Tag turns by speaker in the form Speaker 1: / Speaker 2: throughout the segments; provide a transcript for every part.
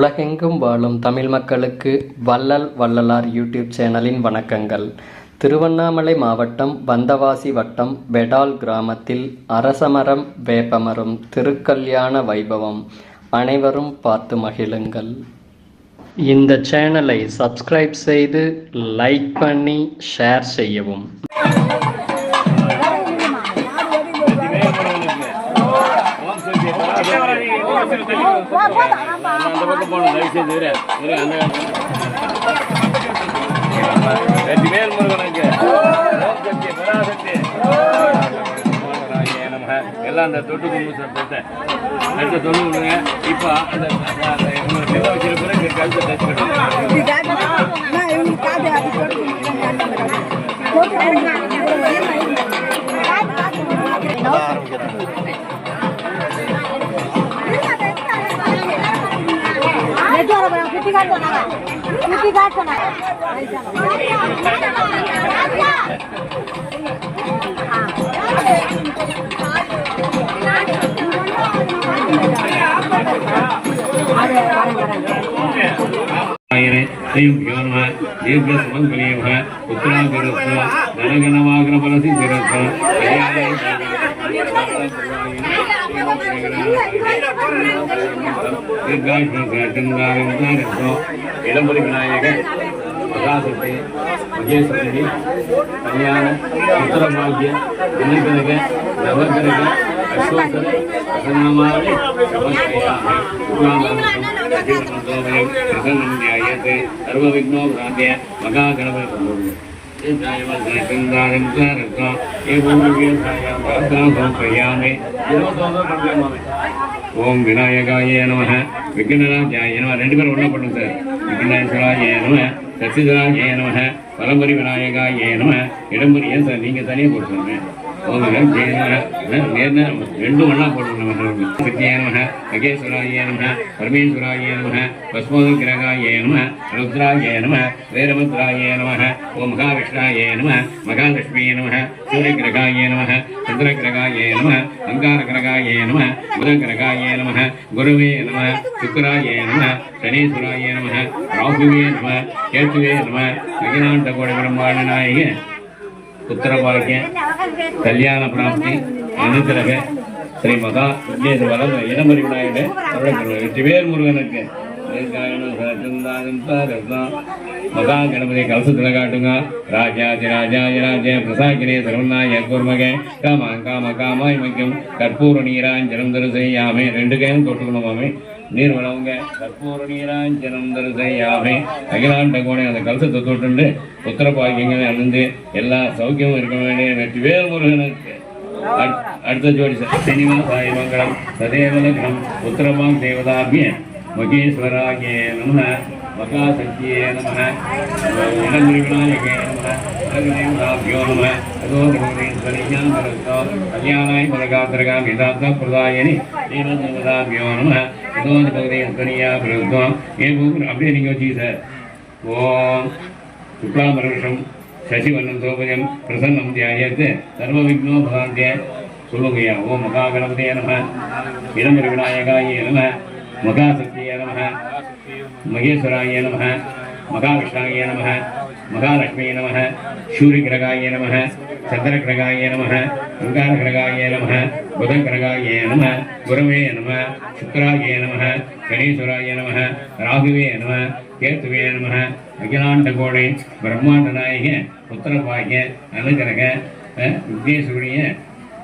Speaker 1: உலகெங்கும் வாழும் தமிழ் மக்களுக்கு வள்ளல் வள்ளலார் யூடியூப் சேனலின் வணக்கங்கள். திருவண்ணாமலை மாவட்டம் வந்தவாசி வட்டம் பெடால் கிராமத்தில் அரசமரம் வேப்பமரம் திருக்கல்யாண வைபவம். அனைவரும் பார்த்து மகிழுங்கள். இந்த சேனலை சப்ஸ்கிரைப் செய்து லைக் பண்ணி ஷேர் செய்யவும்.
Speaker 2: அந்த பக்கம் போகணும். தயவுசெய்து வேல் முருகனுக்கு சக்தி பராசக்தி எல்லாம் அந்த தொட்டு கும்பிட்டு அடுத்த தொண்ணு விடுங்க. இப்போ அந்த வச்சிருக்கிற கழுத்தை டச் பண்ணுங்க. இளம்பரி விநாயகர் மகாசக்தி மகேஸ்வரி கல்யாண உத்தரபாகிய தினகரக நவகரக அசோகர பிரசன்னமாவை நமஸ்தே சர்வ விக்னோ பிராந்திய மகா கணபதி ஓம் விநாயகாய நம விக்னராஜாய நம. ரெண்டு பேரும் ஒன்றா பண்ணுங்க சார். விக்னேஸ்வராய நம சத்யதராய நம பரம்பரி விநாயகாய நம. இடம்பரி ஏன் சார் நீங்கள் தனியாக போட்டுருங்க. ரெண்டும் ஒன்றா போட்டுருங்க. சத்யாய நம மகேஸ்வராய நம பரமேஸ்வராய நம பஸ்மோதகிரகாய நம ருத்ராய நம வேரமுத்ராய நம ஓம் மகாவிஷ்ணாய நம மகாலட்சுமிய நம சூரியகிரகாய நம சந்திரகிரகாய நம அங்காரகிரகாய நம புதகிரகாய நம குருவே நம சுக்கராய நம சனீஸ்வராய நம ராகுவே நம கேத்துவே நம அகிலாண்ட கோடி பிரம்மாண்ட நாயக புத்திரபாகிய கல்யாண பிராப்தி அனுகிரக ஸ்ரீ மகா விக்னேஸ்வர இடமறி விநாயகர் வெற்றிவேல் முருகனுக்கு மகா கணபதி கலசத்தில் காட்டுங்க. ராஜாதி ராஜாய ராஜ பிரசாக்கினே சர்வநாய கூர்மகே காமா காம காமாய் மக்கியம் கற்பூர நீராஞ்சனம் தரு செய்யாமே. ரெண்டு கையும் தொட்டுக்கணுமாமே. நீர் வளவுங்க கற்பூர நீராஞ்சனம் தரு செய்யாமே. அகிலாண்ட கோணை அந்த கலசத்தை தொட்டுண்டு புத்திர பாக்கியங்களை அணிந்து எல்லா சௌக்கியமும் இருக்க வேண்டிய வெற்றிவேல் முருகனுக்கு. அடுத்த ஜோடி சனிவாசாய மங்களம் சதேவலகம் உத்தரபாங் தேவதாபிய மகேஸ்வராய நம மகாசக்தியே நம இடமறி விநாயகே நம நம கல்யாணாய் மலகாத்திரகா விதாத்த பிரதாயனி தேவதாபியோ நம பகுதியா பிரதம் அப்படியே நீங்கள் வச்சுக்க சார். ஓம் சுக்லாமருஷம் சசிவர்ணம் சோபஜம் பிரசன்னம் தியாயத்து சர்வ விக்னோ பகாந்திய சொல்லுங்கய்யா. ஓம் மகா கணபதியே நம இடமறி விநாயகாய நம மகாசக்தியே நம மகேஸ்வராய நம மகாவிஷ்ணாய நம மகாலட்சுமியே நம சூரியகிரகாய நம சந்திரகிரகாய நம அங்காரகிரகாய நம புதகிரகாய நம குருவே நம சுக்கராய நம கணேஸ்வராய நம ராகுவே நம கேத்துவே நம அகிலாண்ட கோடை பிரம்மாண்ட நாயக புத்திரபாகிய அனுகிரக விக்னேஸ்வரிய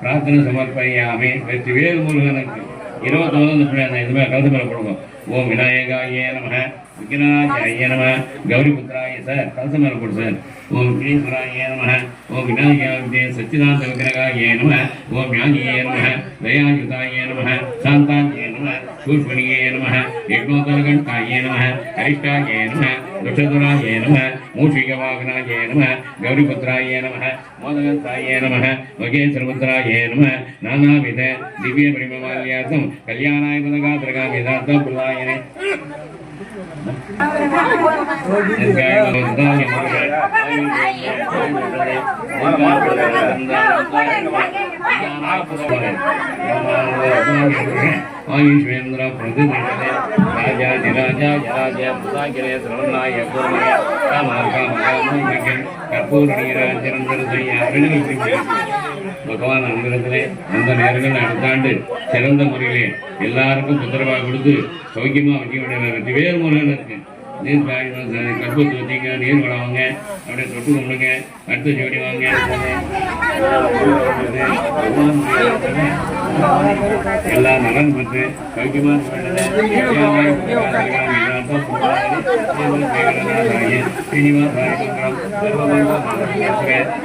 Speaker 2: பிரார்த்தனை சமர்ப்பயாமே. வெற்றிவேல் முருகனுக்கு 29 இதுமே கலந்து மேலே கொடுங்க. ஓம் விநாயகாய நம விக்னராஜாய நம கௌரிபுத்திராய சார் கலச மேலே கொடு சார். ஓம் விக்னேஸ்வராய நம ஓம் விநாயகாய சச்சிதானந்த விக்கிரகாய நம ஓம் ஞானியே நம தயாயுதாய நம சாந்தாய நம சூஷ்மணியே நம யக்னோதரகண்டாய நம அரிஷ்டாய நம துஷதுராய நம மூஷிகவாகனாய நம கௌரிபுத்திராய நம மோதகந்தாய நம மகேஸ்வரபுத்திராய நம நானாவித திவ்ய பரிமமால்யாசம் கல்யாணாய மதகாத்திரகாமி தாத்த பிரதாயனே ஆயுஷ்வேந்திர பிரதிநிஷதே ராஜாதிராஜா ஜராஜ புதாகிரே சரவணாய பூர்ணய காமகாமகாமகன் கற்பூரீராஜரந்தரதையா பகவான் அனுகிரகத்திலே அந்த நேரங்கள் அடுத்த ஆண்டு சிறந்த முறையிலே எல்லாருக்கும் தொந்தரவாக கொடுத்து சௌக்கியமா வைக்க வேறு முறையில் இருக்கு. நீர் கற்பூரத்தை வச்சிங்க, நீர் வளவாங்க, அப்படியே தொட்டு கும்பிடுங்க, அடுத்த ஜோடி வாங்க. எல்லா நலன் பெற்று சௌக்கியமா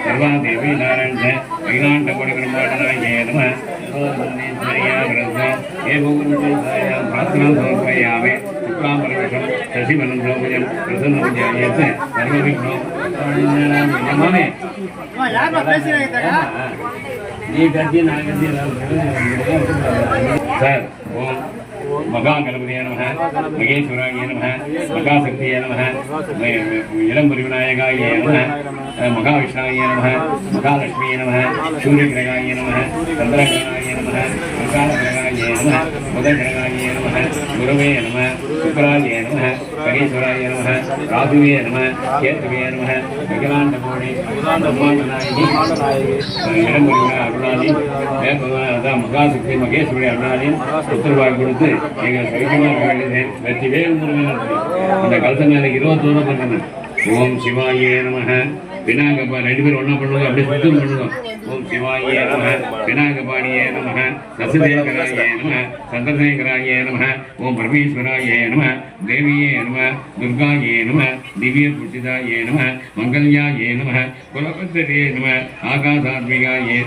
Speaker 2: சர்வாதேவி நாராயண அகிலாண்ட கோடி பிரம்மாண்டனாய நம பிரார்த்தனா சமர்ப்பயாமே சுக்லாம் பரமேஸ்வரம் சசிவனம் லோகஜம் பிரசன்னம் ஜாயத்தை சர்வவிக்னம் நீ கட்சி நான் கட்சி சார் ஓம் மகாகணபதியே நம மகேஸ்வராய நம மகாசக்தியே நம இளம்பரிவிநாயகாய நம மகாவிஷ்ணாய நம மகாலட்சுமியே நம சூரியகிரகாய நம சந்திரகிரகாய நம மகாலகிரகாய நம புதகிரகாய நம குருவே நம சுக்கராய நம கணேஸ்வராய நம ராகுவே நம கேத்துவே நம அகிலாண்ட கோடி இளம்பரிவினா அருளாதி அதான் மகாசக்தி மகேஸ்வரி அருளாதி உத்தரவாக கொடுத்து எங்கள் சௌக்கியமாக வெற்றி வேல் முருகன் இந்த கலசம் மேல 21 பண்ணுங்க. ஓம் சிவாயே நம விநாயகப்பா 2 பேரும் ஒன்னா பண்ணுவோம், அப்படியே சுத்தம் பண்ணுவோம். ஓம் சிவாயே நம விநாயகபாணியே நம சசுதேகராய நம சந்திரசேகராய நம ஓம் பரமேஸ்வராய நம தேவியே நம துர்காயே நம திவ்ய புஷிதாய நம மங்கல்யாய நம குலபத்திரே நம ஆகாசாத்மிகாயே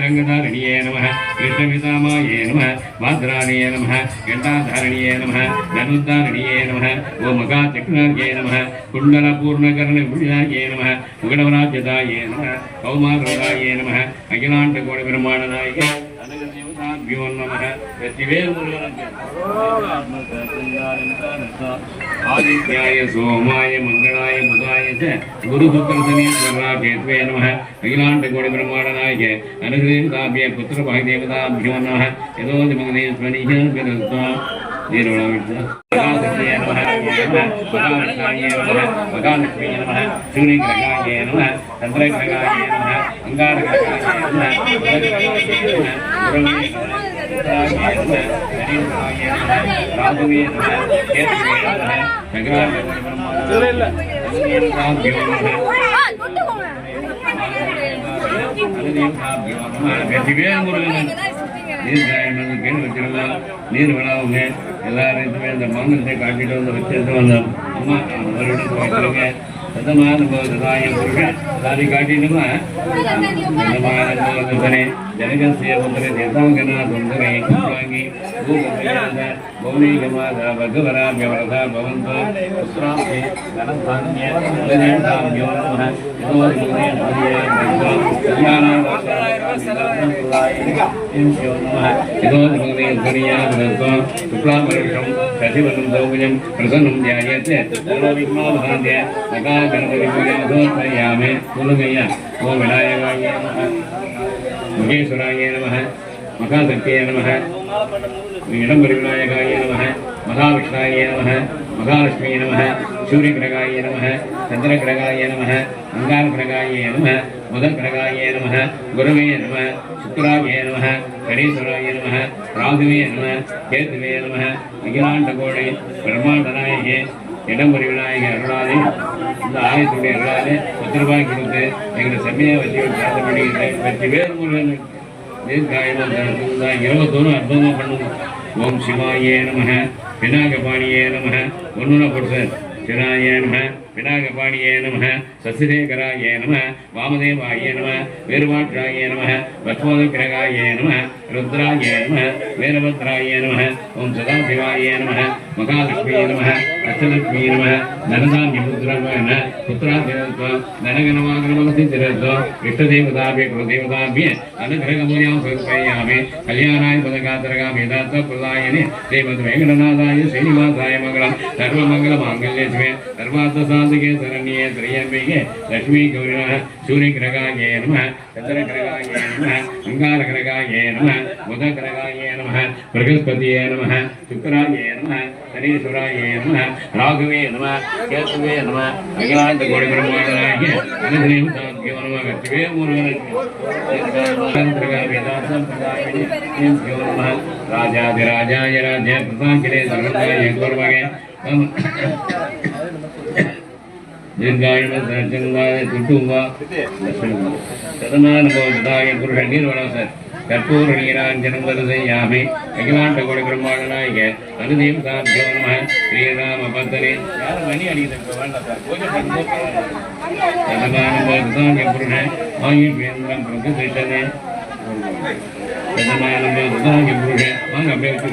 Speaker 2: ரங்கதாரணியே நம கிருஷ்ணவிதாமாய நம மாத்ராணியே நம கண்டாதாரணியே நம தனுத்தாரணியே நம ஓம் மகாசக்ராயே நம குண்டல பூர்ணகர்ண புஷிதாய நம முகடவராஜதாய நம கௌமாரதாய நம அகிலாண்ட கோடி பிரம்மாண்டனாய அனகதேவதாபியோ நம வெற்றிவேல் முருகனுக்கு ஆதித்யாய சோமாய மங்களாய புதாய குரு சுக்கரசனீஸ்வரா கேத்வே நம அகிலாண்ட கோடி பிரம்மாண்டனாய அனகதேவதாபிய புத்திர பாகதேவதாபியோ நம யதோதி மகனேஸ்வரீஹ மகாசக்தியே நம மகாவிஷ்ணாய நம மகாலட்சுமியே நம சூரியகிரகாய நம சந்திரகிரகாய நம அங்காரகிரகாய நம ராகுவே நம கேதுவே நம சகலாண்ட நீர் விழாவுங்க எல்லாருக்குமே அந்த மந்திரத்தை காட்டிட்டு வந்து வச்சுட்டு வந்தோம். அம்மா மறுபடியும் வைக்கிறோங்க சதமான போதாயம் எல்லாரையும் காட்டிட்டுமா சதமான போதனை ஜனகசிய புத்திர தேதாங்கனா சுந்தரை வாங்கி பௌனிகமாத பகவராபியவரதா பவந்தோ புத்ராப்தி தனதான்ய லலேண்டாம்யோ நம யதோதிமுனே ஹரியே நமோ யதோதிமுனே ஹரியா நமோ சுக்லாம்பரம் சசிவனம் சௌகஜம் பிரசன்னம் தியாயத்தே சர்வவிக்னோபசாந்திய மகாகணபதி பூஜாசோத்ரயாமே சொல்லுங்கய்யா. ஓம் விநாயகாய நம மகேஸ்வராய நம மகாசக்தியே நம இடம்பரிவிநாயகாய நம மகாவிஷ்ணாய நம மகாலட்சுமியே நம சூரியகிரகாய நம சந்திரகிரகாய நம அங்காரகிரகாய நம முதல்கிரகாய நம குருவே நம சுக்கராய நம கணேஸ்வராய நம ராகுவே நம கேதுவே நம அகிலாண்ட கோடி பிரம்மாண்டனாயே இடம்பரிவிநாயக அருளாதே இந்த ஆலயத்துடைய அருளாதே 10 ரூபாய் கொடுத்து எங்களை செம்மையா வச்சு பிரார்த்தனை வெற்றி வேறு முருகன் தீர்க்காயமாக 21 அற்புதமா பண்ணுங்க. ஓம் சிவாயே நம விநாயகபாணியே நம ஒன்றுன பொருத்தர் சிவாய நம विनायकपाणिये नमः सस्यशेखराय नमः वामदेवाय नमः वीरवाक्षाय नमः भस्मोदग्रगाय नमः रुद्राय नमः वीरभद्राय नमः ओम सदाशिवाय नमः महालक्ष्मी नमः अष्टलक्ष्मी नमः धनधान्यपुत्राय नमः पुत्रादिरत्व धनगणवागणमसिद्धिरत्व इष्टदेवताभ्य कुलदेवताभ्य अनुग्रहपूजां समर्पयामि कल्याणाय पदकातरगामि दातप्रदायिने श्रीमद्वेङ्कटनाथाय श्रीनिवासाय मङ्गलं सर्वमङ्गलमाङ्गल्ये शिवे सर्वार्थसाधिके शरण्ये त्र्यम्बिके लक्ष्मी गौरिणः सूर्यग्रहाय नमः चन्द्रग्रहाय नमः अङ्गारग्रहाय नमः बुधग्रहाय नमः बृहस्पतये नमः शुक्राय नमः शनीश्वराय नमः राघवे नमः केतवे नमः अखिलाण्डकोटिब्रह्माण्डाय अनुग्रहसाध्यो नमः गच्छवे मुरुगनः राजाधिराजाय राज्य प्रतांकिरे सर्वदाय कुर्वगे दीर्घायुण चंदाय कुटुंबा शतमानुभवदाय पुरुष निर्वलस कर्पूर नीरांजनं दर्शयामि अखिलाण्डकोटि ब्रह्माण्डनायक अनुदेवताभ्यो नमः श्रीरामपत्तने यार मणि अडियदक्कु वेंड सर पूजा पण्णु शतमानुभवदाय पुरुष आयुर्वेन्द्रं प्रतिष्ठने शतमानुभवदाय पुरुष वांग बेल्कु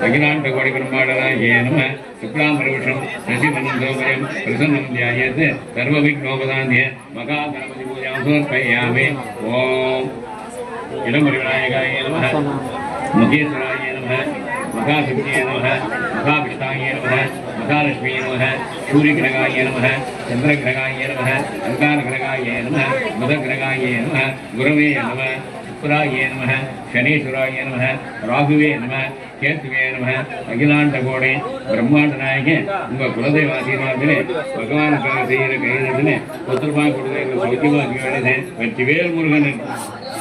Speaker 2: अखिलाण्डकोटि ब्रह्माण्डनाय नमः शुक्लाम्बरभूषं शशिवर्णं सौम्यं प्रसन्नं ध्यायेत् सर्वविघ्नोपशान्तये महागणपति पूजां समर्पयामि ओम इडमरिविनायकाय नमः महेश्वराय नमः महाशक्तिये नमः महाविष्णाय नमः महालक्ष्मी नमः सूर्यग्रहाय नमः चन्द्रग्रहाय नमः अंगारग्रहाय नमः बुधग्रहाय नमः गुरवे नमः शुक्राय नमः शनीश्वराय नमः राघवे नमः केतवे नमः अखिलाण्डकोटि ब्रह्माण्डनायक उंग कुलदेवासीर्वादने भगवान கையில புத்திரமா கொடுத்து சௌக்கியமாக்கி வேண்டியது வெற்றிவேல் முருகன்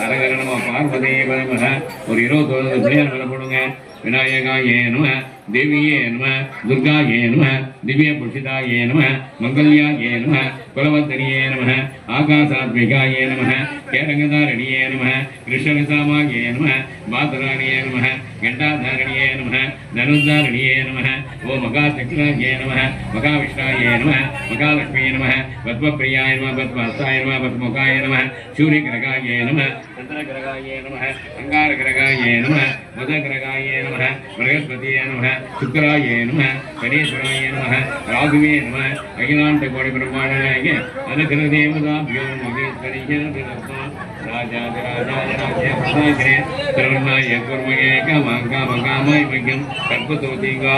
Speaker 2: அரகரணமா பார்வதியே நமக ஒரு 21 பிள்ளையார் மேல போடுங்க விநாயகாயே நம देवीये नमः दुर्गाये नमः दिव्य पुरुषिताये नमः मंगल्याये नमः कुलवत्तरिये नमः आकाशात्मिकाये नमः केरंगधारणिये नमः कृष्णविसामाये नमः बातराणिये नमः घंटाधारणिये नमः धनुर्धारणिये नमः ओम महाशक्तिये नमः महाविष्णाये नमः महालक्ष्मी नमः पद्मप्रियाय नमः पद्महस्ताय नमः पद्ममुखाय नमः सूर्यग्रहाय नमः चन्द्रग्रहाय नमः अंगारग्रहाय नमः बुधग्रहाय नमः बृहस्पतये नमः शुक्राय नमः शनीश्वराय नमः राघवे नमः अखिलाण्डकोटि ब्रह्माण्डनायक अनुग्रहदेवताभ्यो नमः राजाधिराजाय राज्य प्रतांकिरे सर्वदाय कुर्वगे कामकामकामय मह्यं कल्पतोतिगा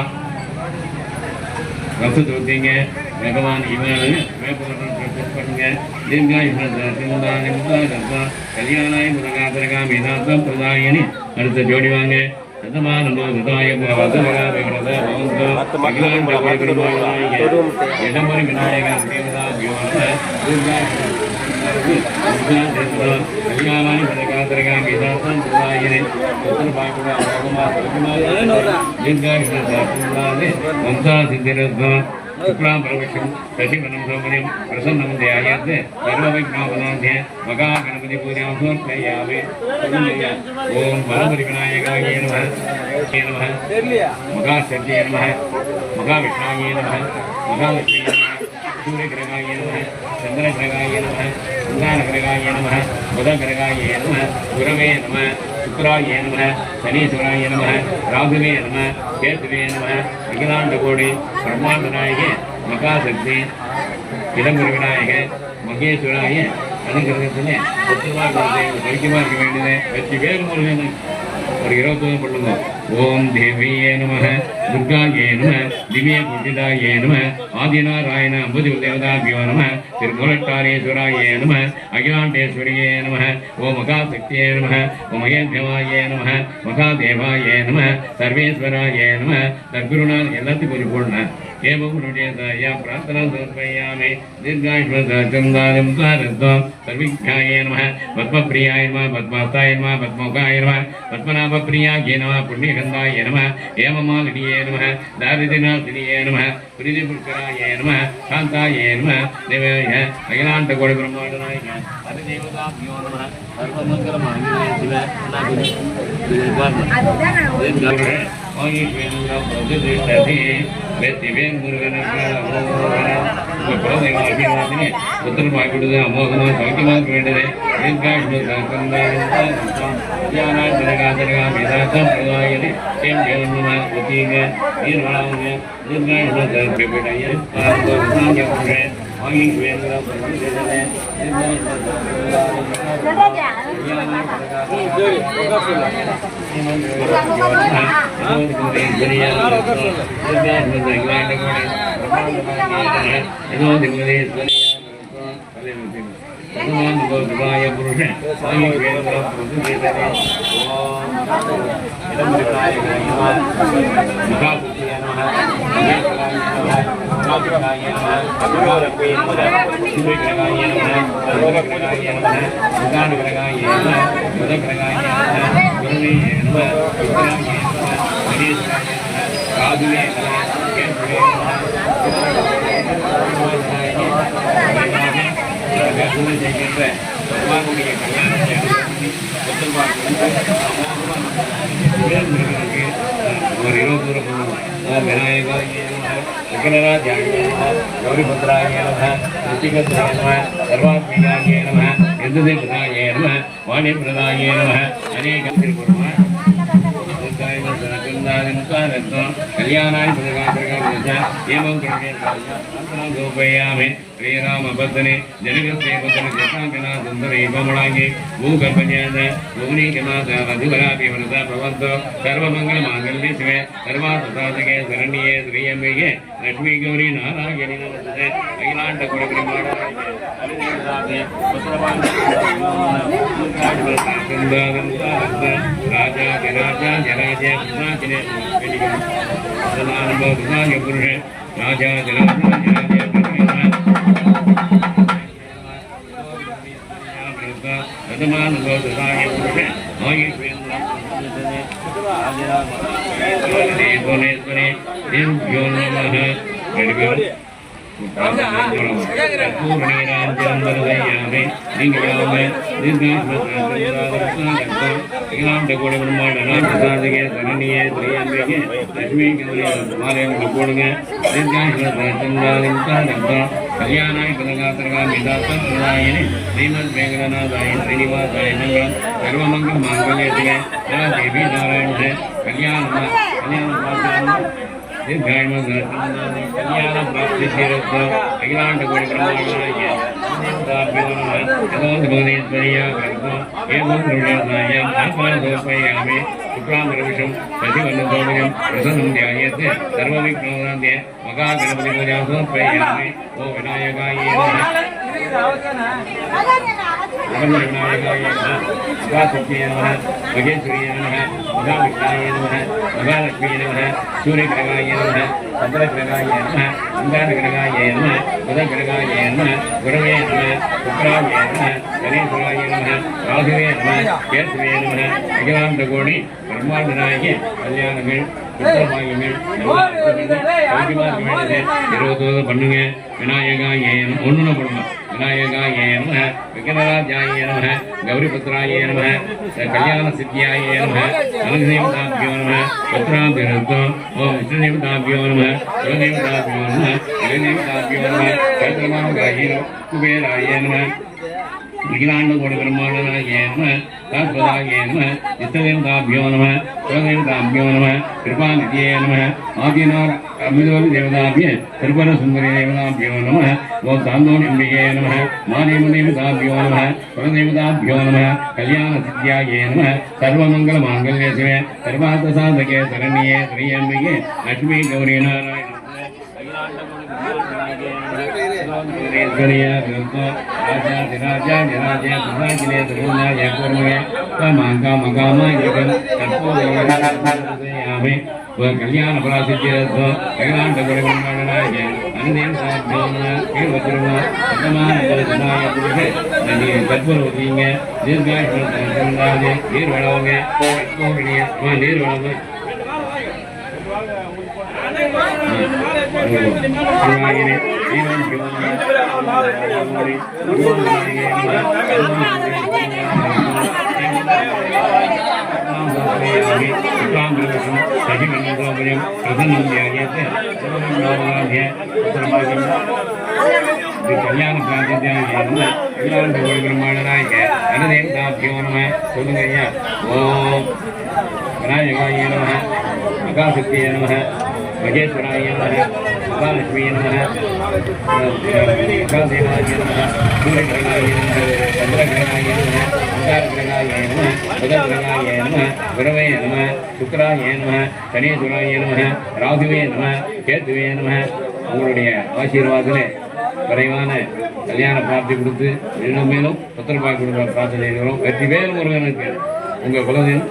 Speaker 2: कल्पतोतिगे भगवान इवाने वेपवरन प्रत्यक्षपण्य दीर्घायुष्मदानिमुदा कल्याणाय मुदगातरगामि दातं प्रदायिनि அடுத்த ஜோடி வாங்க சதமானந்தோதாய பவதவராவே விரத பவந்தோ அகிலாண்டகோடி பிரம்மாண்டனாய இடமரி விநாயகர் தேவதாபியோ நம கல்யாணாய பதகாதரகாமி தாத்தம் பிரதாயினே உத்தரபாகுட அமோகமா சௌகமா தீர்காயுஷ்மதாே வம்சா சித்திரத்வம் शुक्लाम्बरभूषं शशिवर्णं सौम्यं प्रसन्नं ध्यायेत् सर्वविघ्नोपशान्तये महागणपति पूजां समर्पयामि ओम बलपरिविनायकाय नमः महाशक्तिये नमः महाविष्णाय नमः महालक्ष्मी नमः सूर्यग्रहाय नमः चन्द्रग्रहाय नमः अंगारग्रहाय नमः बुधग्रहाय नमः गुरवे नमः शुक्राय नमः शनीश्वराय नमः राघवे नमः केतवे नमः अखिलाण्डकोटि ब्रह्माण्डनायक महाशक्ति इडमरि विनायक महेश्वराय अनुग्रहத்திலே புத்திரமாக சௌக்கியமாக வேண்டியது வெற்றிவேல் முருகன் ஒரு 21 பண்ணுங்க ஓம் தேவியே நமः दुर्गाये नमः दिव्य पूजिताये नमः आदिनारायण अम्बुधि देवताभ्यो नमः त्रिपुरट्टारेश्वराय नमः अखिलाण्डेश्वर्ये नमः ओम महाशक्तिये नमः ओम महेन्द्रवाये नमः महादेवाय नमः सर्वेश्वराय नमः सद्गुरुनाथ எல்லாத்துக்கும் ஒரு போடுங்க ஏவமுனுடைய பிரார்த்தனா சமர்ப்பயாமி दीर्घायुष्मदाचन्दानं तारत्वं सर्विज्ञाय नमः पद्मप्रियाय नमः पद्महस्ताय नमः पद्ममुखाय नमः पद्मनाभप्रियाय नमः पुण्य நீலகந்தாய நம ஏமமாலினியே நம தாரிதிநாதினியே நம பிரிதிபுஷ்கராய நம சாந்தாய நம தேவாய அகிலாண்ட கோடி பிரம்மாண்ட நாயக அதிதேவதாபியோ நம சர்வமங்கலமாங்கிலே சிவ வெற்றிவேல் முருகனுக்கு உங்கள் குலதெய்வம் அபிவாசினே உத்தரவாய் கொடுத்து அமோகமாக சௌக்கியமாக வேண்டது गौरीपुत्राय नमः ऋषिकत्राय नमः सर्वात्मिकाय नमः यदुदेवताय नमः वाणीप्रदाय नमः अनेकं कल्याणाय एवं गोपयामि श्रीरामभद्रने जनगसेवकना सुंदरे कमलांगे भूगर्भज्ञान भुवनीकमाता मधुबलापि वनता प्रवन्तो सर्वमङ्गलमाङ्गल्ये शिवे सर्वार्थसाधके शरण्ये श्रीयम्बिके लक्ष्मी गौरी नारायणी नमस्ते राजा कल्याणाय पदगात्रगामिदासनायने श्रीमद्वेंकटनाथाय श्रीनिवासाय मंगलम सर्वमंगलमांगल्ये शिवे देवी नारायणे कल्याण कल्याण प्राप्ति श्रीरस्त अखिलांड कोटि ब्रह्मांडाय एवं शुक्लांबरविषं शशिवर्णसौम्यं प्रसन्नं ध्यायेत् सर्वविघ्नोपशान्तये महागणपति पूजा समर्पयामि ओ विनायकाय विनायकाय महाशक्तिये नमः महेश्वर्ये नमः महाविष्णाय नमः महालक्ष्मीये नमः सूर्यग्रहाय नमः चन्द्रग्रहाय नमः चन्द्रग्रहाय नमः बुधग्रहाय नमः गुरवे नमः शुक्राय नमः गणेश्वराय नमः राहुवे नमः केतवे नमः अखिलाण्डकोटि ब्रह्माण्डनायके कल्याणங்கள் பண்ணுங்க விநாயகாய ஒன்னு பண்ணுங்க விநாயகாய நம விக்னராஜாய நம கௌரிபுத்திராய நம கல்யாண சித்தியாய நம அனந்தேவதாபியோ நம புத்திராபிருத்தம் ஓம் விஷ்ணுதேவதாபியோ நம குலதேவதாபியோ நம ஜெகதேவதாபியோ நம கல்யாணாய குபேராய நம अखिलांड कोटि ब्रह्मांडाय नमः तत्पदाय नमः इष्टदेवताभ्यो नमः कुलदेवताभ्यो नमः कृपानिधये नमः आदिनाथ अमितोपि देवताभ्य त्रिपुर सुंदरी देवताभ्यो नमः ओम सान्दोनिम्बिके नमः मानिमुनिदेवताभ्यो नमः कुलदेवताभ्यो नमः कल्याण सिद्ध्याय नमः सर्वमंगलमांगल्ये शिवे सर्वार्थसाधके शरण्ये त्र्यम्बिके लक्ष्मी गौरी नारायणी कल्याण परासिद्धिरस्तु अखिलांड कोटि ब्रह्मांडाय तत्पुरुषींग दीर्घायुष्य नीर वड़ोगे नीर वड़ोगे சிவாயனே ஜீவன் கல்யாண பிரம்மாண்டனாய் அனதேவதாபியோ நம சொல்லுங்க ஐயா. ஓம் விநாயகாய நம மகாசக்தியே நம மகேஸ்வராய நம மகாலட்சுமியே நம மகாதேவாய நம சூரியகிரகாய நம சந்திரகிரகாய நம அங்காரகிரகாய நம புதகிரகாய நம குரவே நம சுக்கராய நம சனீஸ்வராய நம ராகுவே நம கேத்துவே நம. உங்களுடைய ஆசீர்வாதத்திலே விரைவான கல்யாண பிராப்தி கொடுத்து மேலும் மேலும் புத்திரபாய் கொடுக்க பிரார்த்தனை செய்கிறோம். வெற்றி வேலும் ஒருவனுக்கு உங்கள் குலதெய்வம்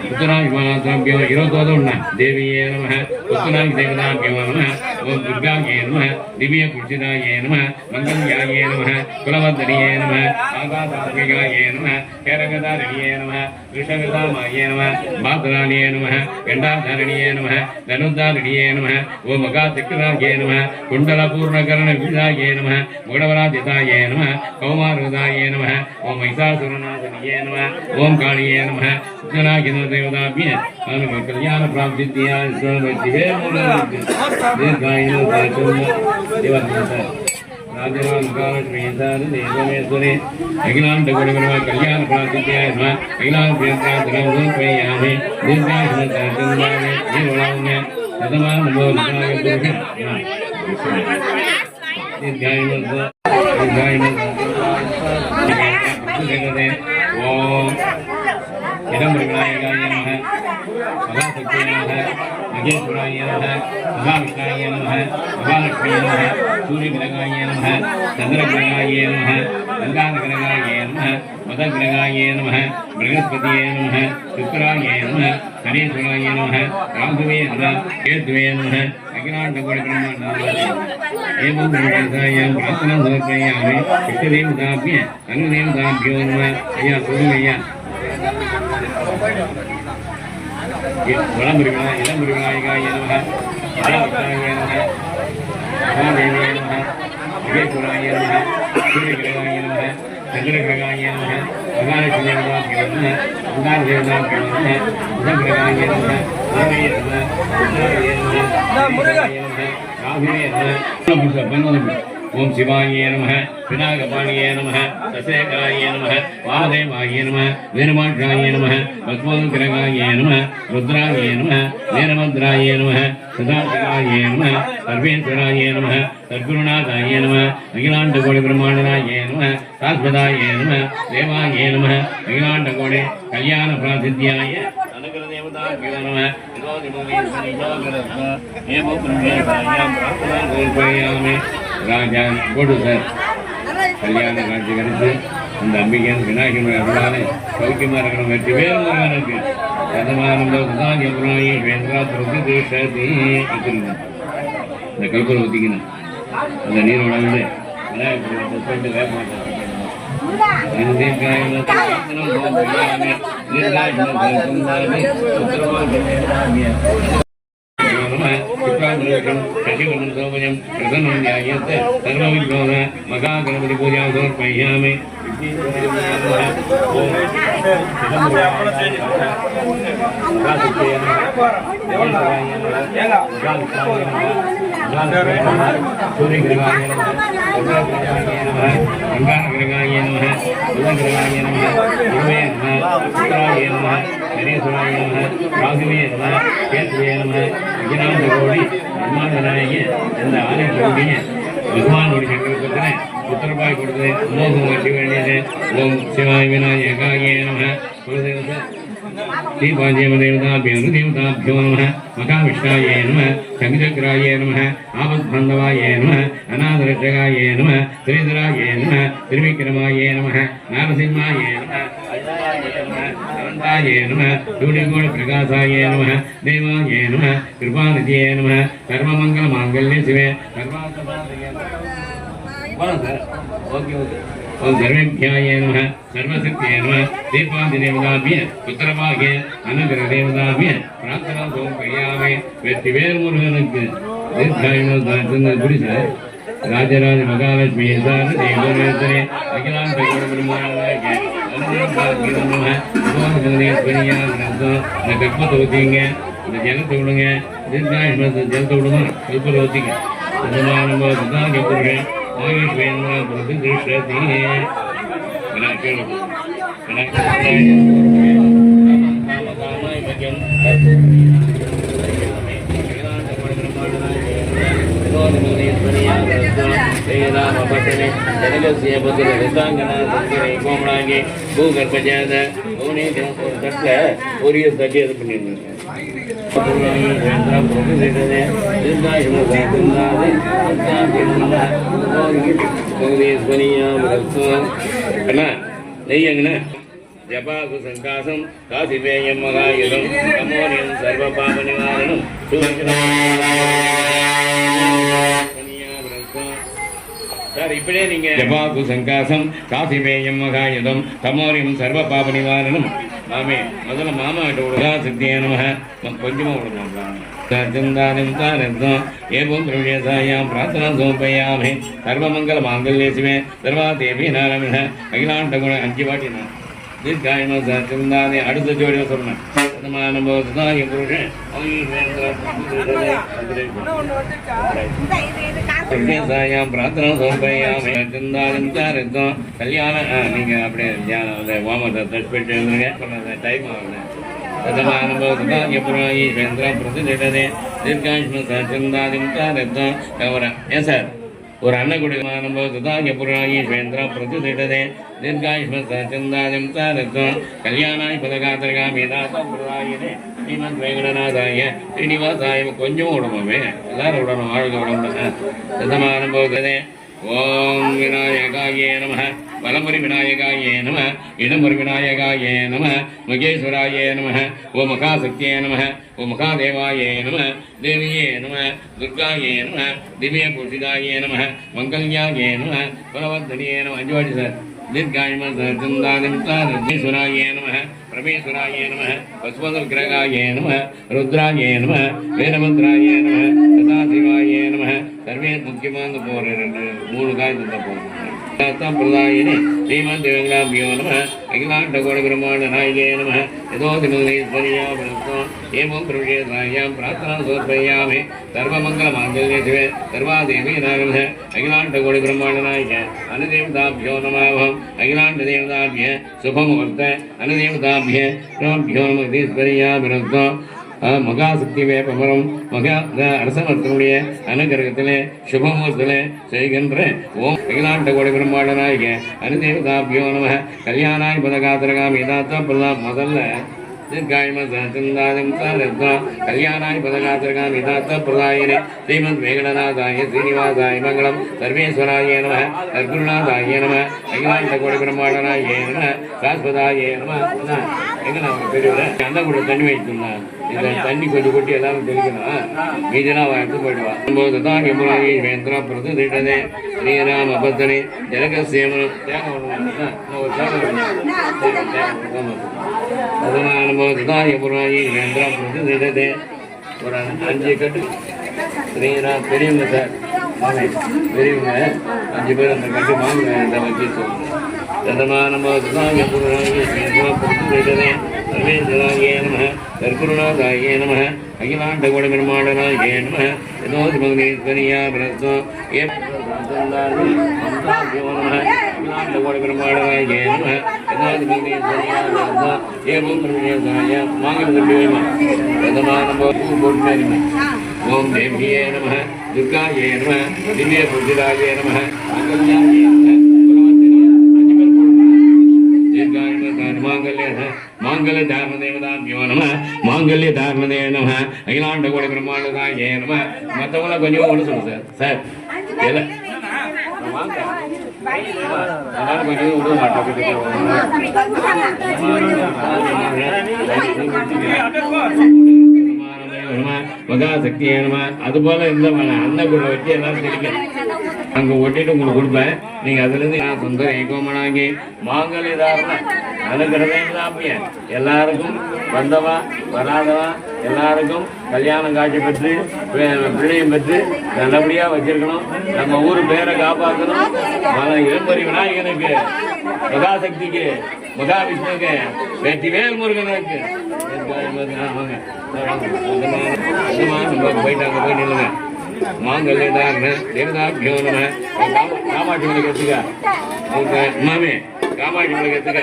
Speaker 2: உத்தராபிமானாபியோ 21 தேவியே நம உத்தராபி தேவதாபியோ நம ஓம் துர்காயே நம திவ்ய புருஷிதாயே நம மங்கல்யாயே நம குலவர்தனியே நம ஆகாதாத்மிகாயே நம கேரகதாரணியே நம ரிஷகதாமாயே நம பாத்ராணியே நம கண்டாதாரணியே நம தனுதாரணியே நம ஓம் மகாதிக்ராயே நம குண்டலபூர்ணகரண விதாயே நம முகடவராஜிதாயே நம கௌமாரதாயே நம ஓம் மைசாசுரநாதனியே நம ஓம் காளியே நம உத்தராகின தேவதாபிய கல்யாண பிராப்தியா ராஜராஜேஸ்வரி அகிலாண்ட குணகுண கல்யாண பிராப்தியா அகிலாண்ட பிரியயாமே ஓம் இடம்பெருமாய நம மகாசக்தியே நம மகேஸ்வராய நம மகாவிஷ்ணாய நம மகாலட்சுமியே நம சூரியகிரகாய நம சந்திரகிரகாய நம கங்காதகிரகாய நம மதகிரகாய நம பிரகஸ்பதியே நம சுக்கராய நம சனீஸ்வராய நம ராகுவே நம கேதுவே நம அகிலாண்ட கோடி ஏவம் பிரம்மேசாயாம் பிரார்த்தனம் சமர்ப்பயாமி இஷ்டதேவதாபிய அனுதேவதாபியோ நம. ஐயா சொல்லுங்க ஐயா. வளமுருகா இளமுருகாயிகாய நம மகாவிஷ்ணாய நம மகாதேவியே நம மகேஸ்வராய நம சூரியகிரகாய நம சந்திரகிரகாய நம மகாலட்சுமிதாபியோ நம அங்காரதேவதாபியோ நம புதகிரகாய நம ராகவே நம ராகவே நம. ஓம் சிவாய நம விநாயகபாணியே நம தசேகராய நம வாதேவாய நம வீரமாற்றாய நம பத்மோகிரகாய நம ருத்ராய நம வீரமத்ராய நம சதாசிவாய நம சர்வேஸ்வராய நம சத்குருநாதாய நம அகிலாண்ட கோடி பிரம்மாண்டனாய நம சாஸ்வதாய நம தேவாய நம அகிலாண்ட கோடி கல்யாண பிராசித்தியாய ராஜா போடு சார் கல்யாண காட்சி கிடைத்து அந்த அம்பிகன் விநாயகன் அருளான சௌக்கியமா இருக்கணும். வெற்றி வேறு இருக்கு இந்த கல்பூரம் ஊற்றிக்கணும். அந்த நீரோட வந்து விநாயகர் போயிட்டு மகாகணபதி பூஜா சமர்ப்பயாமி. சூரியகிரகாய அங்காரகிரகாய நம புதகிரகாய நம குருவே நம சுக்கராய நம சனீஸ்வராய நம ராகுவே நம கேத்துவே நம அகிலாண்ட கோடி பிரம்மாண்டனாய இந்த ஆலயத்தினுடைய பகவானுடைய சங்கல்பத்தினை புத்திரபாய் கொடுத்து மோகம் வச்சு வேண்டியது. ஓம் சிவாய விநாயகாய நம குலதெய்வ தீபாஜேவதேவதாபியோ தேவதாபியோ நம மகாவிஷ்ணாய நம சங்கராய நம ஆபத்பந்தவாய நம அநாதரட்சகாய நம ஸ்ரீதராய நம திருவிக்கிரமாய நம நாரசிம்மாய நம அனந்தாய நம சூரியகோண பிரகாசாய நம தேவாய நம கிருபாநிதியே நம சர்வமங்கல மாங்கல்ய சிவே சர்வார்த்த சாதகே. Okay okay. ஓம் சர்வேபியாய நமः சர்வசக்தியே நமः தீபாதி தேவதாபிய புத்திரபாகிய அனுகிரக தேவதாபிய பிரார்த்தனா சோம்பையாமே வெற்றி வேல் முருகனுக்கு தீர்க்காயுள் புரிச ராஜராஜ மகாலட்சுமி சார தேவரேத்தரே அகிலாண்ட பிரம்மாண்டனாகிய இந்த கற்பத்தை ஊற்றிங்க இந்த ஜலத்தை விடுங்க தீர்க்காயுஷ்மத்தை ஜலத்தை விடுங்க கல்பத்தை ஊற்றிங்க சதமானம் எப்பொருள் ஆயுஷ் வேந்தா பொறுத்து திருஷ்டத்தீ விநாயகர் பூகர்பஜாத ஒரு தட்டி அது பண்ணிருந்தேன் நெய்யங்கண்ணா ஜபாகு சங்காசம் காசிபேயம் மகாயுதம் அமோனியம் சர்வ பாப நிவாரணம் சார் இப்படியே நீங்க ஜபாகு சங்காசம் காசிபேயம் மகாயுதம் தமோரியம் சர்வ பாப நிவாரணம் ஆமே முதல்ல மாமா கிட்ட விடுதா சித்தியே நம கொஞ்சமா விடுங்க சந்தானம் தாரந்தம் ஏவம் பிரவேசாயாம் பிரார்த்தனா சோம்பயாமே சர்வமங்கல மாங்கல்யே சிவே சர்வா தேவி நாராயண அகிலாண்ட குண 5 வாட்டி நான் தீர்க்காயம சந்தானே அடுத்த ஜோடியை சொன்னேன் சதமானம் போதுதான் என் புருஷன் பிரவேசாயாம் பிரார்த்தனா சோம்பயாமே சந்தானம் தாரந்தம் கல்யாணம் நீங்க அப்படியே தியானம் அந்த வாமத்தை டச் பண்ணிட்டு இருந்துருங்க டைம் ஆகுது சதமானம் எப்பராயி சேந்திரா பிரதிடதே தீர்காயுஷ்ம சந்தானம் தாரந்தம் கவரம் ஏன் சார் ஒரு அன்னகுடிமானம் போதுதான் எப்பராயி சேந்திரா பிரதிடதே தீர்காயுஷ்ம சந்தானம் தாரந்தம் கல்யாணாய் பதகாத்திரகா மீதாத்தம் பிரதாயினே ஸ்ரீமத் வேங்கடநாதாய ஸ்ரீனிவாசாய கொஞ்சம் விடணுமே எல்லாரும் விடணும் ஆழ்க விடணும் சதமானம் போதே ஓம் விநாயகாயே நமः வலமுறை விநாயகாயே நமः இடமுறை விநாயகாயே நமः மகேஸ்வராயே நமः ஓம் மகாசக்தியே நமः ஓம் மகாதேவாயே நமः தேவியே நமः துர்காயே நமः திவ்ய பூஷிதாயே நமः மங்கல்யாயே நமः பலவர்தனியே நமः 5 வாட்டி சார் தீர்காயும சந்தானிமுத்தாரீஸ்வராயே நமः பிரமேஸ்வராயே நமः பசுபதவிக்கிரகாயே நமः ருத்ராயே நமः வேதமந்திராயே நமः சதாசிவாயே நமः சர்வே முக்கியமான போற 3 காய் தந்த போறோம் பிரதாயினே ஸ்ரீமந்த் தேவங்களாபியோ நம அகிலாண்ட கோடி பிரம்மாண்ட நாயகே நம ஏதோ திமுகேஸ்வரியா விருத்தம் ஏமம் பிரவேசாயாம் பிரார்த்தனா சோற்பயாமே சர்வமங்கல மாங்கல்யே சிவே சர்வாதேவி நாரம அகிலாண்ட கோடி பிரம்மாண்ட நாயக அனுதேவதாபியோ நமாவம் அகிலாண்ட தேவதாபிய சுபமுகூர்த்த அனுதேவதாபிய ராம்பியோ நமதீஸ்வரியா விருத்தம் மகாசக்தி வேப்பமரம் மகா அரசமரத்தினுடைய அனுகிரகத்திலே சுபமுகத்திலே செய்கின்ற ஓம் அகிலாண்ட கோடி பிரம்மாண்ட நாயக அனுதேவதாபியோ நம கல்யாணாய் பதகாத்திரகாமி தாத்தா பிரதாம் முதல்ல தீர்காயும சந்தானம் தாரத்வம் கல்யாணாய் பதகாத்திரகாமி தாத்தா பிரதாயினே ஸ்ரீமத் வேங்கடநாதாய ஸ்ரீனிவாசாய மங்களம் சர்வேஸ்வராய நம சர்க்குருநாதாய நம அகிலாண்ட கோடி பிரம்மாண்ட நாயகே நம சாஸ்வதாய நம எங்க நான் பெரியவர அந்த கூட தண்ணி வைத்துள்ளான் இதில் தண்ணி கொஞ்சம் கொட்டி எல்லாரும் தெளிக்கணும் மீதிலாம் எடுத்து போயிடுவான் போதுதான் எம்புராயி வேந்திரா பிரது திட்டதே ஸ்ரீராம பத்தனி ஜனகசேமனம் தேங்காய் போதுதான் எம்புராயி வேந்திரா பிரது திட்டதே ஒரு 5 கட்டு ஸ்ரீராம் பெரியவங்க சார் பெரியவங்க 5 பேர் அந்த கட்டு மாங்க வச்சு சொல்லுங்க சதமானம் போதுதான் எம்புராயி வேந்திரா பிரது திட்டதே சர்வேஸ்வராயே நம சர்க்குருநாதாயே நம அகிலாண்ட கோடி பிரம்மாண்ட நாயகே நம ஏதோ திமுகேஸ்வரியா விருத்தம் அகிலாண்ட கோடி பிரம்மாண்ட நாயகே நம ஏதோ திமுகேஸ்வரியா விருத்தம் ஏவம் பிரவேசாய மாங்கல் தம்பி வைமா சதமானம் போட்டு ஓம் தேவியே நம துர்காயே நம திவ்ய புத்திராயே நம மங்கல்யாயே மாங்கல்ய தாரணதேவதாபியோ நம மாங்கல்ய தாரணதே நம அகிலாண்ட கோடி பிரம்மாண்டதாயே நம மற்றவங்களாம் கொஞ்சம் ஒன்று சொல்லுங்க சார் சார் கொஞ்சம் விட மாட்டோம் மகாசக்தியே நம அது போல இந்த அன்னக்குள்ள வச்சு எல்லாரும் தெரியும் அங்கே ஒட்டிட்டு உங்களுக்கு கொடுப்பேன். நீங்கள் அதுலேருந்து நான் சுந்தர ஏகோமனாகி மாங்கல்ய தாரண அனுகிரகமே எல்லாருக்கும் வந்தவா வராதவா எல்லாருக்கும் கல்யாணம் காட்சி பெற்று பிள்ளையும் பெற்று நல்லபடியாக வச்சிருக்கணும். நம்ம ஊர் பேரை காப்பாற்றணும். இளம்பரி விநாயகனுக்கு, மகாசக்திக்கு, மகாவிஷ்ணுக்கு, வெற்றிவேல் முருகனுக்கு போயிட்டாங்க. போய் நில்லுங்க. மாங்கல்யதாரண தேவதாபியோ நம. காமாட்சி மலைக்கு எடுத்துக்க மாமே, காமாட்சி மலைக்கு எடுத்துக்க.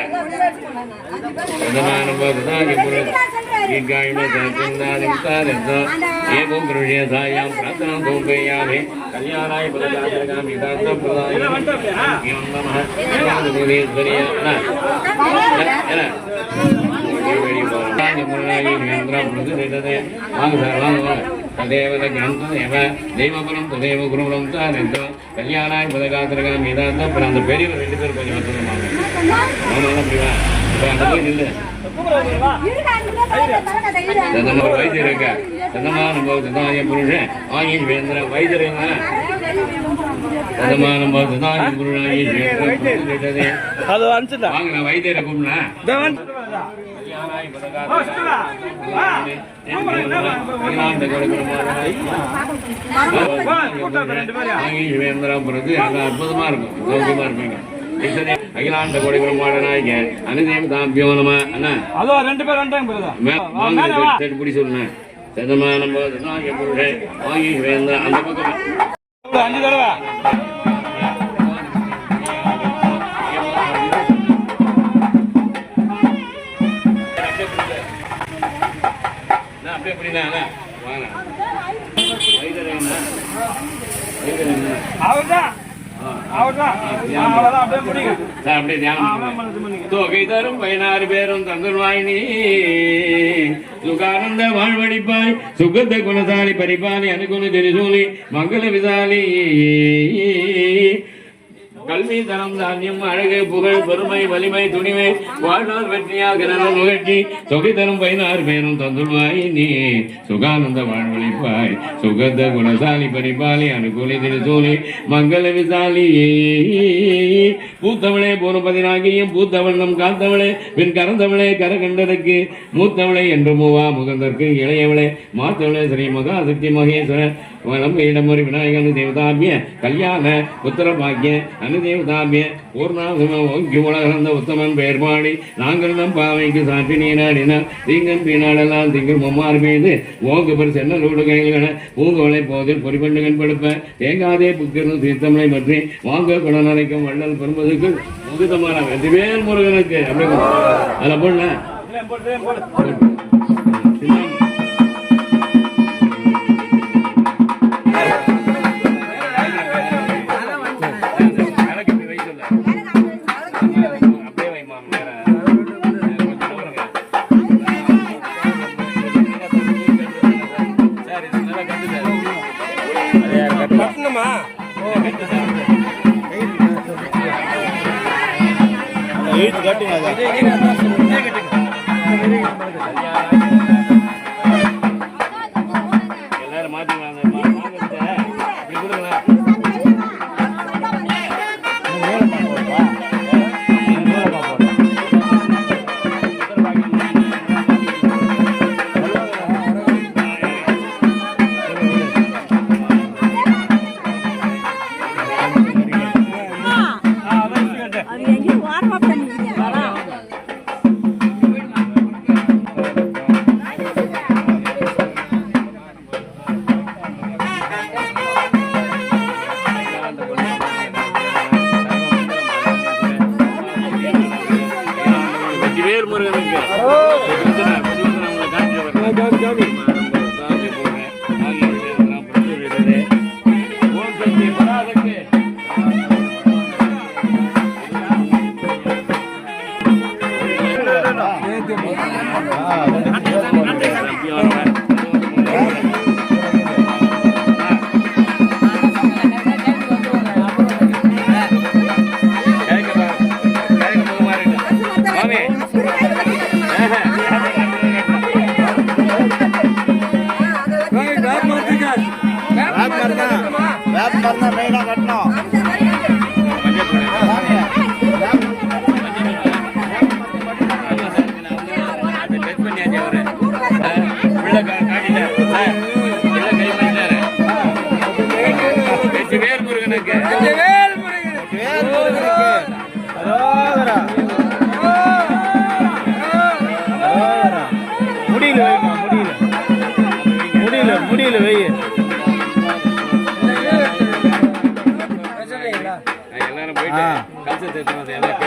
Speaker 2: ஏகம் கிருஷ்ணாயாம் பிரார்த்தனா தோப்பேயாமே கல்யாணாய பதகாமிதாந்தம் ததேவ கிரந்தேவ தெய்வபுரம் ததேவ குருபுரம் தான் கல்யாணாய் பதகாத்திரகம் மீதாந்த அப்புறம் அந்த பெரியவர் 2 பேர் கொஞ்சம் வசனமாங்க. அப்படிவா இப்போ அந்த போய் நில்லு. வைத்தியர் இருக்க சதமான பௌத்தாய புருஷன் ஆயுஷ் வேந்திர வைத்தியர் சதமான பௌத்தாய புருஷன் ஆயுஷ் வாங்க வைத்தியரை கூப்பிடுனா அற்புதமா இருக்கும். சௌக்கியமா இருப்பீங்க. அகிலாண்ட கோடி பிரம்மாண்டனாய்க்க அனுதேவ தாம்பியோ நம. அண்ணா அதோ 2 பேர் வந்துட்டாங்க. புடி சொல்லுங்க. சதமானம் போதுனாய புருஷன் ஆயுஷ் வேந்திர அந்த பக்கம் 5 தடவை தொகை தரும் 16 பேரும் தந்தர்வாயினி சுகானந்த வாழ்வழிப்பாய் சுகத்த குணசாலி பரிபாலி அனுகுண தெரிசூலி மங்கள விசாலி கல்வி தனம் தானியம் அழகு புகழ் பெருமை வலிமை துணிமை வாழ்நாள் வெற்றியாக நுகழ்ச்சி தொகை தரும் 16 பேரும் தந்துள்வாய் நீ சுகானந்த வாழ்வழிப்பாய் சுகத்த குணசாலி பரிபாலி அனுகூலி திருசூலி மங்கள விசாலி பூத்தவளே பூர்ணபதினாகியும் பூத்தவண்ணம் காத்தவளே பின் கறந்தவளே கரகண்டனுக்கு மூத்தவளே என்று மூவா முகந்தற்கு இளையவளே மாத்தவளே ஸ்ரீ மகாசக்தி மகேஸ்வரன் வளம் இடமுறை விநாயகனு தேவதாபிய கல்யாண உத்தர பாக்கிய அனுதேவதாபிய பூர்ணாசம ஓங்கி உலகந்த உத்தமன் பெயர்பாடி நாங்கள் நம் பாவைக்கு சாற்றி நீராடினார் தீங்கன் பீனாடெல்லாம் திங்கள் மும்மாறு மீது ஓங்குபர் சென்னலோடு கைகள பூங்கோலை போதில் பொறிபண்டுகன் படுப்ப தேங்காதே புக்கிருந்து தீர்த்தமலை பற்றி வாங்க குணம் நினைக்கும் வள்ளல் பெரும்பதுக்கு முகுதமான வெற்றிவேல் முருகனுக்கு அப்படி அதில் போடல எல்லாரும் மாத்திக்கலாம்.
Speaker 3: முடியல வைமா, முடியல வை.
Speaker 2: எல்லாரும் போயிட்டு கல்ச்சர் தேர்த்து எல்லாம்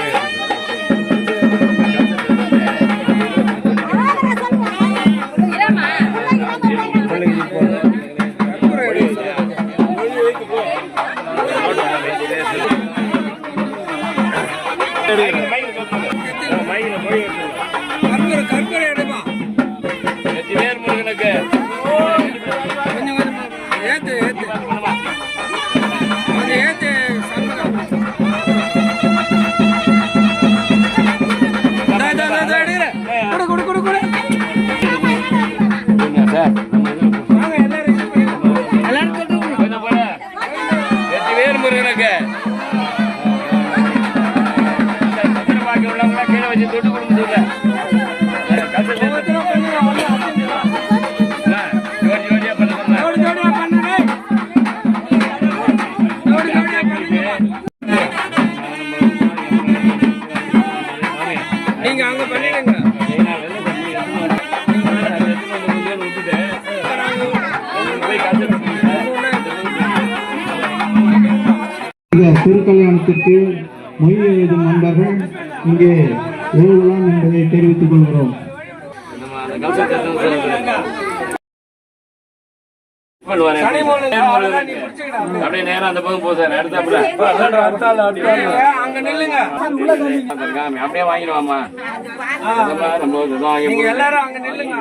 Speaker 2: நீங்க அங்க பண்ணிடுங்க.
Speaker 4: திருக்கல்யாணத்திற்கு மொய் எழுதும் நண்பர்கள் இங்கே எழுதலாம் என்பதை தெரிவித்துக் கொள்கிறோம்.
Speaker 2: அப்படியே நேரம் அந்த பக்கம் போகுது அடுத்தாப்புல
Speaker 3: அங்க நில்லுங்க.
Speaker 2: அப்படியே வாங்கிடுவாமா
Speaker 3: நீங்க எல்லாரும் அங்க நில்லுங்க.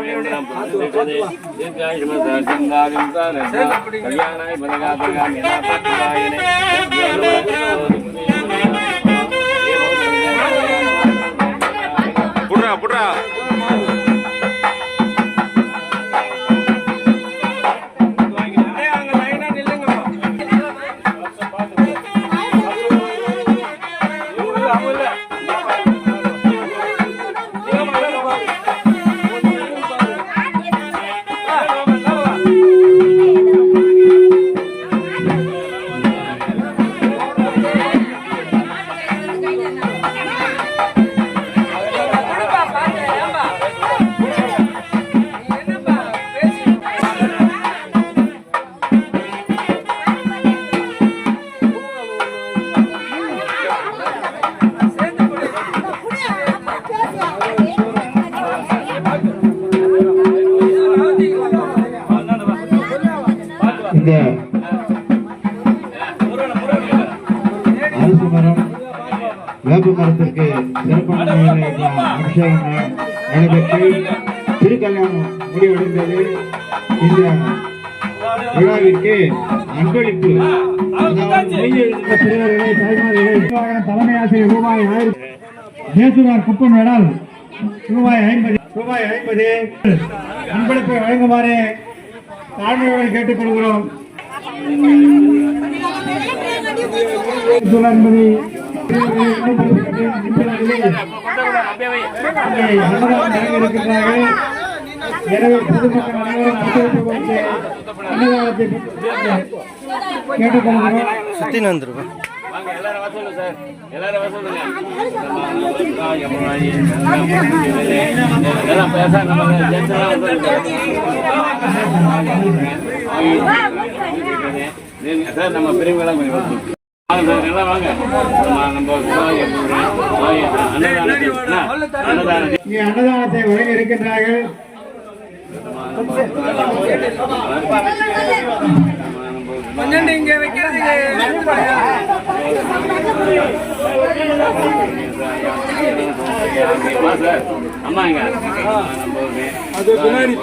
Speaker 2: புட்ரா புட்ரா
Speaker 4: இந்த அரசு மரம் வேப்ப மரத்திற்கு சிறப்பான முறையில் அபிஷேகம் நடைபெற்று திருக்கல்யாணம் முடிவடைந்தது. இந்த விழாவிற்கு அன்பளிப்பு தலைமை ஆசிரியர் ரூபாய் 1000, தேசுவார் குப்பன் வேடால் ரூபாய் 50 அன்பளிப்பை வழங்குமாறு தாழ்மையோடு கேட்டுக்கொள்கிறோம். எனவே பொதுமக்கள் அனைவரும் ஒத்துழைப்பு கொடுத்து அன்னதானத்தை கேட்டுக்கொள்கிறோம்.
Speaker 2: எல்லாரும் வசூல் சார், எல்லாரும் வசூலுங்க. எல்லாம் பேச நம்ம சார் நம்ம பெரியவங்களாம் கொஞ்சம் வாங்க சார், எல்லாம் வாங்க.
Speaker 4: இங்கே அன்னதானத்தை வழங்கி இருக்கின்றார்கள்.
Speaker 3: இங்க வைக்கிறது
Speaker 2: அம்மாங்க
Speaker 3: அது பின்னாடி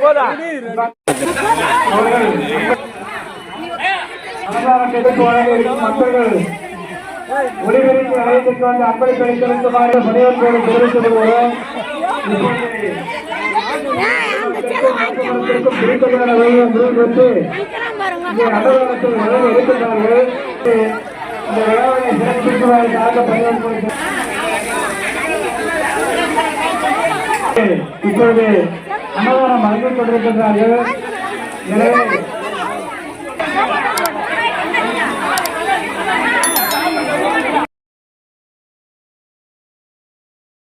Speaker 3: போதா
Speaker 4: மக்கள் ஒளிபெருக்கு அழைத்துக்கு வந்து அன்பளிப்பை செலுத்துமாறு பணியாற்றோடு தெரிவித்துக் கொள்கிறோம். திருக்கல்யாண இங்கே அன்னதானத்தில் நிறைய இருக்கின்றார்கள். இந்த விழாவை சிறப்பிக்குவதற்காக பயன்படுத்த இப்பொழுது அன்னதானம் வழங்கிக் கொண்டிருக்கின்றார்கள். எனவே